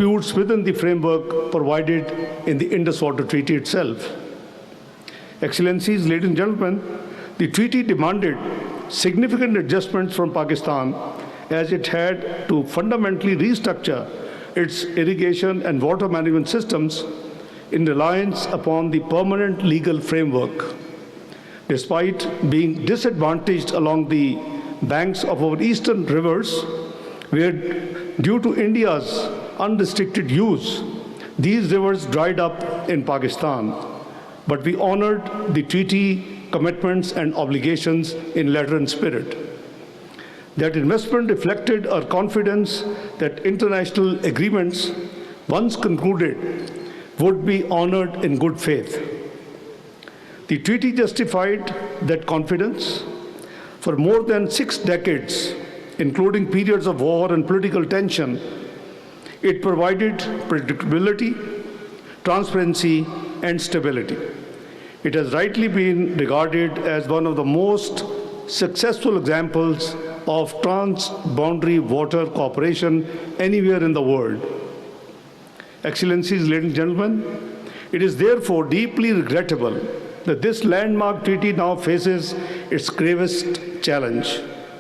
disputes within the framework provided in the Indus Waters Treaty itself. Excellencies, ladies and gentlemen, the treaty demanded significant adjustments from Pakistan as it had to fundamentally restructure its irrigation and water management systems in reliance upon the permanent legal framework. Despite being disadvantaged along the banks of our eastern rivers, where due to India's unrestricted use, these rivers dried up in Pakistan. But we honored the treaty commitments and obligations in letter and spirit. That investment reflected our confidence that international agreements, once concluded, would be honored in good faith. The treaty justified that confidence. For more than 6 decades, including periods of war and political tension, it provided predictability, transparency, and stability. It has rightly been regarded as one of the most successful examples of trans-boundary water cooperation anywhere in the world. Excellencies, ladies and gentlemen, it is therefore deeply regrettable that this landmark treaty now faces its gravest challenge.